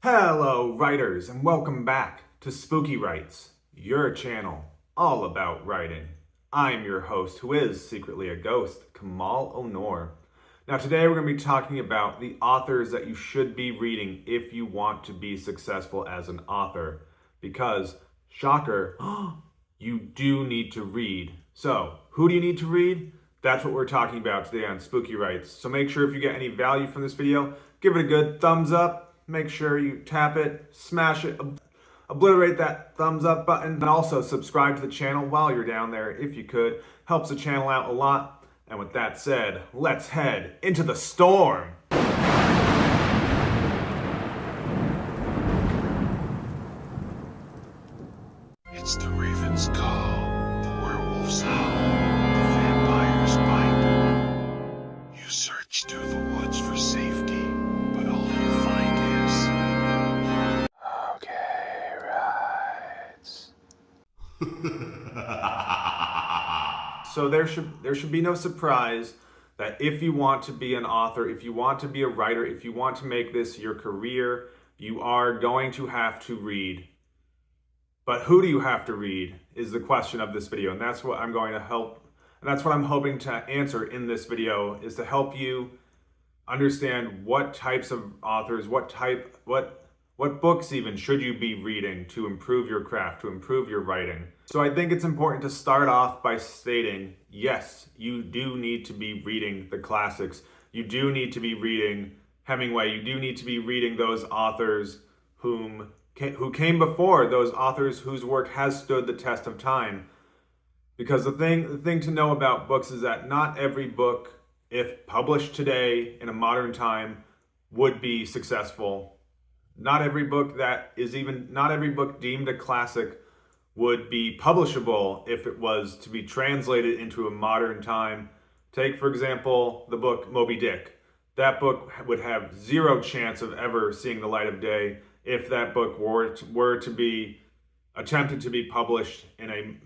Hello, writers, and welcome back to Spooky Writes, your channel all about writing. I'm your host, who is secretly a ghost, Kamal Onor. Now, today we're going to be talking about the authors that you should be reading if you want to be successful as an author. Because, shocker, you do need to read. So, who do you need to read? That's what we're talking about today on Spooky Writes. So make sure if you get any value from this video, give it a good thumbs up. Make sure you tap it, smash it, obliterate that thumbs up button, and also subscribe to the channel while you're down there if you could. Helps the channel out a lot. And with that said, let's head into the storm. It's the raven's call, the werewolf's howl, the vampire's bite. You search through the woods for safety, but all you find is... Okay, rights. So there should be no surprise that if you want to be an author, if you want to be a writer, if you want to make this your career, you are going to have to read. But who do you have to read is the question of this video, and that's what I'm going to help, and that's what I'm hoping to answer in this video, is to help you understand what types of authors, what books even should you be reading to improve your craft, to improve your writing. So I think it's important to start off by stating, yes, you do need to be reading the classics. You do need to be reading Hemingway. You do need to be reading those authors who came before, those authors whose work has stood the test of time. Because the thing to know about books is that not every book, if published today in a modern time, would be successful. Not every book deemed a classic would be publishable if it was to be translated into a modern time. Take, for example, the book Moby Dick. That book would have zero chance of ever seeing the light of day if that book were to be attempted to be published in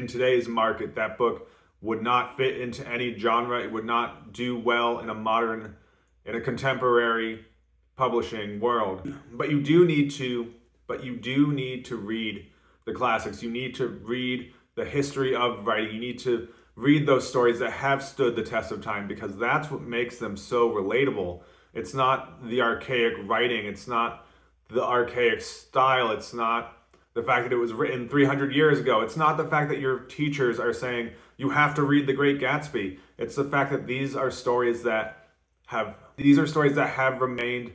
today's market. That book would not fit into any genre. It would not do well in a contemporary publishing world. But you do need to read the classics. You need to read the history of writing. You need to read those stories that have stood the test of time, because that's what makes them so relatable. It's not the archaic writing, it's not the archaic style, it's not the fact that it was written 300 years ago. It's not the fact that your teachers are saying you have to read The Great Gatsby. It's the fact that these are stories that have remained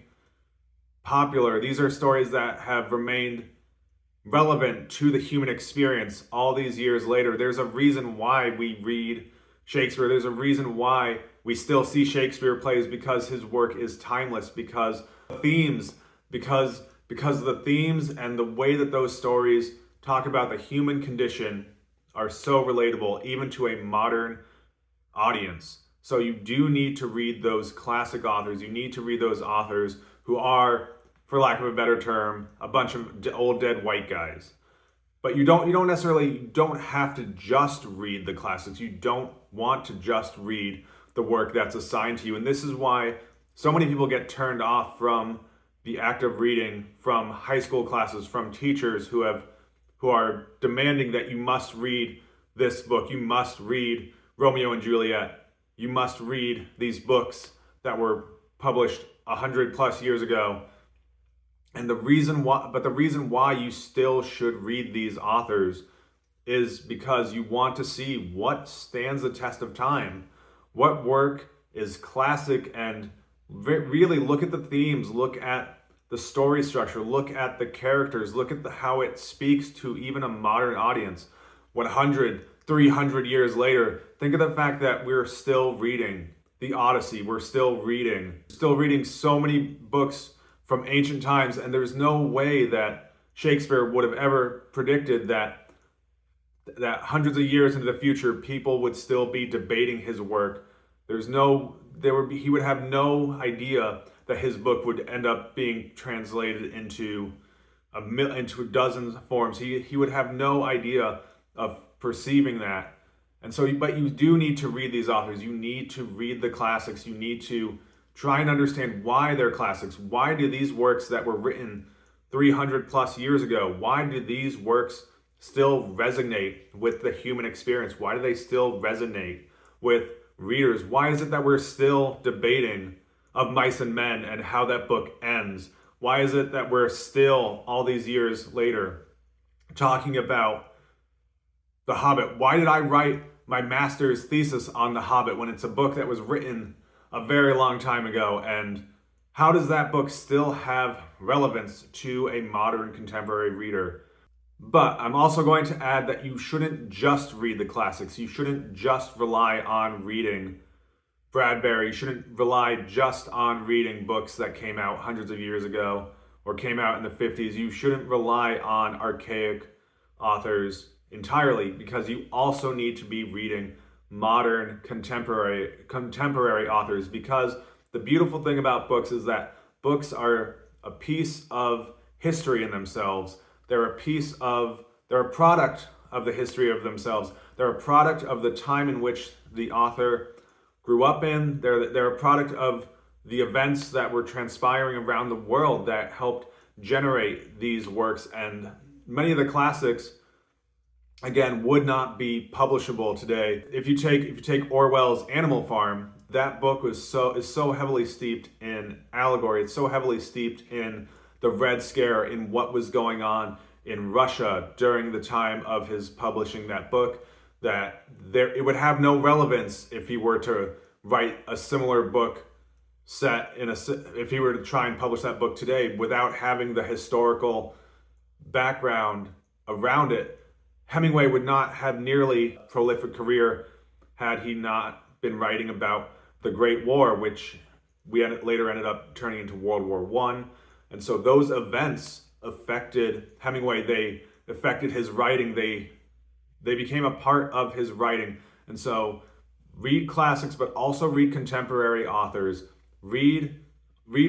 popular. These are stories that have remained relevant to the human experience all these years later. There's a reason why we read Shakespeare. There's a reason why we still see Shakespeare plays, because his work is timeless, because the themes and the way that those stories talk about the human condition are so relatable even to a modern audience. So you do need to read those classic authors. You need to read those authors who are, for lack of a better term, a bunch of old dead white guys. But you don't have to just read the classics. You don't want to just read the work that's assigned to you. And this is why so many people get turned off from the act of reading, from high school classes, from teachers who are demanding that you must read this book. You must read Romeo and Juliet. You must read these books that were published 100 plus years ago. And the reason why you still should read these authors is because you want to see what stands the test of time, what work is classic, and really look at the themes, look at the story structure, look at the characters, look at how it speaks to even a modern audience. 100, 300 years later, think of the fact that we're still reading the Odyssey. We're still reading so many books from ancient times, and there's no way that Shakespeare would have ever predicted that hundreds of years into the future, people would still be debating his work. He would have no idea that his book would end up being translated into dozens of forms. He would have no idea of perceiving that. And so, but you do need to read these authors. You need to read the classics. You need to Try and understand why they're classics. Why do these works that were written 300 plus years ago, why do these works still resonate with the human experience? Why do they still resonate with readers? Why is it that we're still debating Of Mice and Men and how that book ends? Why is it that we're still, all these years later, talking about The Hobbit? Why did I write my master's thesis on The Hobbit when it's a book that was written a very long time ago? And how does that book still have relevance to a modern contemporary reader? But I'm also going to add that you shouldn't just read the classics. You shouldn't just rely on reading Bradbury. You shouldn't rely just on reading books that came out hundreds of years ago or came out in the 50s. You shouldn't rely on archaic authors entirely, because you also need to be reading modern contemporary authors, because the beautiful thing about books is that books are a piece of history in themselves. They're a product of the history of themselves. They're a product of the time in which the author grew up in. They're a product of the events that were transpiring around the world that helped generate these works. And many of the classics, again, would not be publishable today. If you take Orwell's Animal Farm, that book is so heavily steeped in allegory. It's so heavily steeped in the Red Scare, in what was going on in Russia during the time of his publishing that book, that it would have no relevance if he were to write a similar book if he were to try and publish that book today without having the historical background around it. Hemingway would not have nearly prolific career had he not been writing about the Great War, which later ended up turning into World War I. And so those events affected Hemingway. They affected his writing. They became a part of his writing. And so read classics, but also read contemporary authors. Read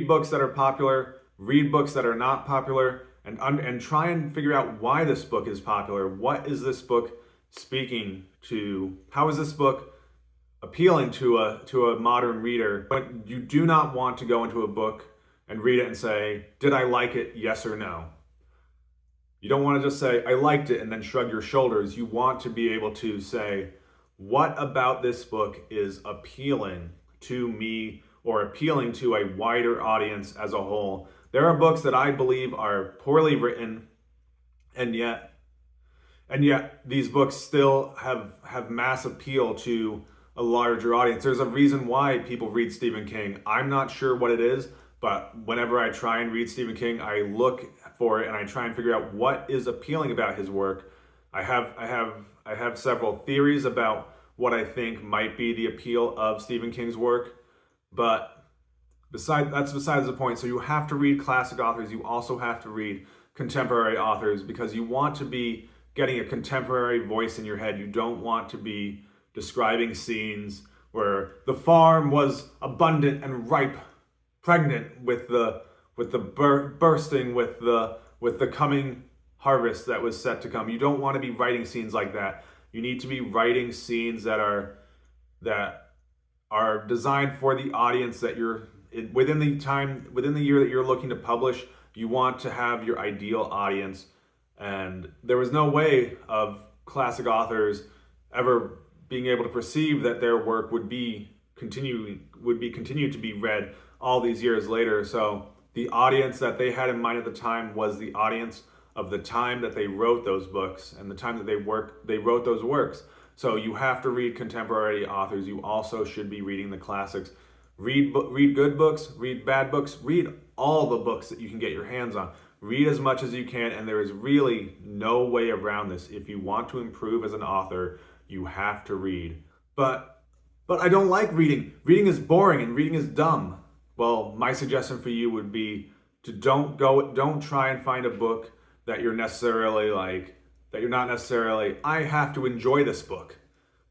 books that are popular, read books that are not popular, and try and figure out why this book is popular. What is this book speaking to? How is this book appealing to a modern reader? But you do not want to go into a book and read it and say, did I like it? Yes or no. You don't want to just say, I liked it, and then shrug your shoulders. You want to be able to say, what about this book is appealing to me or appealing to a wider audience as a whole? There are books that I believe are poorly written, and yet these books still have mass appeal to a larger audience. There's a reason why people read Stephen King. I'm not sure what it is, but whenever I try and read Stephen King, I look for it and I try and figure out what is appealing about his work. I have several theories about what I think might be the appeal of Stephen King's work, but that's besides the point. So you have to read classic authors. You also have to read contemporary authors, because you want to be getting a contemporary voice in your head. You don't want to be describing scenes where the farm was abundant and ripe, pregnant with the bursting with the coming harvest that was set to come. You don't want to be writing scenes like that. You need to be writing scenes that are designed for the audience that you're within the year that you're looking to publish. You want to have your ideal audience, and there was no way of classic authors ever being able to perceive that their work would be continued to be read all these years later. So the audience that they had in mind at the time was the audience of the time that they wrote those books and the time that they wrote those works. So you have to read contemporary authors. You also should be reading the classics. Read good books, read bad books, read all the books that you can get your hands on. Read as much as you can, and there is really no way around this. If you want to improve as an author, you have to read. But I don't like reading. Reading is boring and reading is dumb. Well, my suggestion for you would be to don't try and find a book that you're not necessarily, I have to enjoy this book.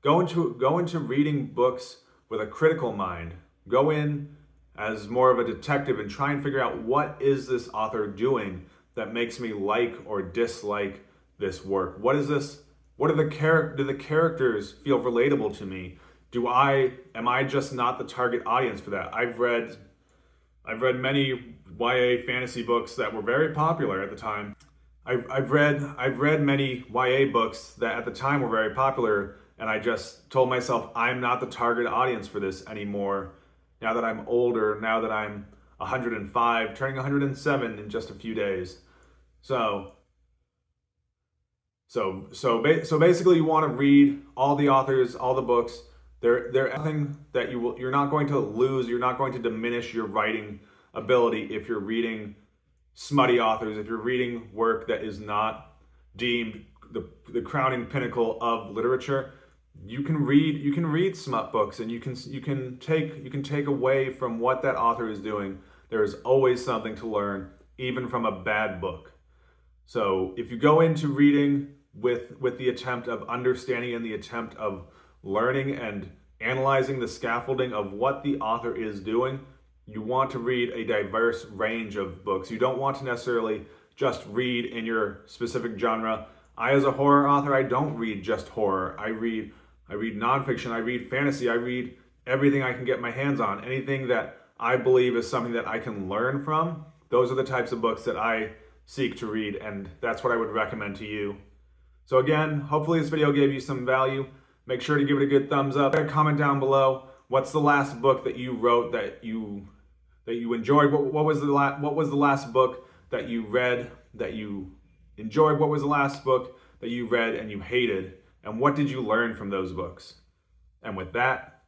Go into reading books with a critical mind. Go in as more of a detective and try and figure out, what is this author doing that makes me like or dislike this work? What is this? Do the characters feel relatable to me? Am I just not the target audience for that? I've read I've read many YA fantasy books that were very popular at the time. I've read many YA books that at the time were very popular, and I just told myself I'm not the target audience for this anymore. Now that I'm older, now that I'm 105, turning 107 in just a few days. So basically, you want to read all the authors, all the books. They're nothing that you're not going to lose. You're not going to diminish your writing ability if you're reading smutty authors. If you're reading work that is not deemed the crowning pinnacle of literature, you can read smut books, and you can take away from what that author is doing. There is always something to learn, even from a bad book. So if you go into reading with the attempt of understanding and the attempt of learning and analyzing the scaffolding of what the author is doing, you want to read a diverse range of books. You don't want to necessarily just read in your specific genre. I, as a horror author, I don't read just horror. I read nonfiction, I read fantasy, I read everything I can get my hands on. Anything that I believe is something that I can learn from, those are the types of books that I seek to read, and that's what I would recommend to you. So again, hopefully this video gave you some value. Make sure to give it a good thumbs up. Comment down below, what's the last book that you wrote that you enjoyed? What was the last book that you read that you enjoyed? What was the last book that you read and you hated? And what did you learn from those books? And with that,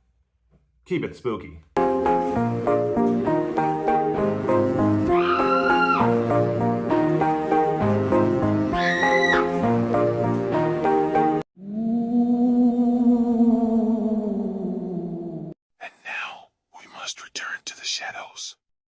keep it spooky.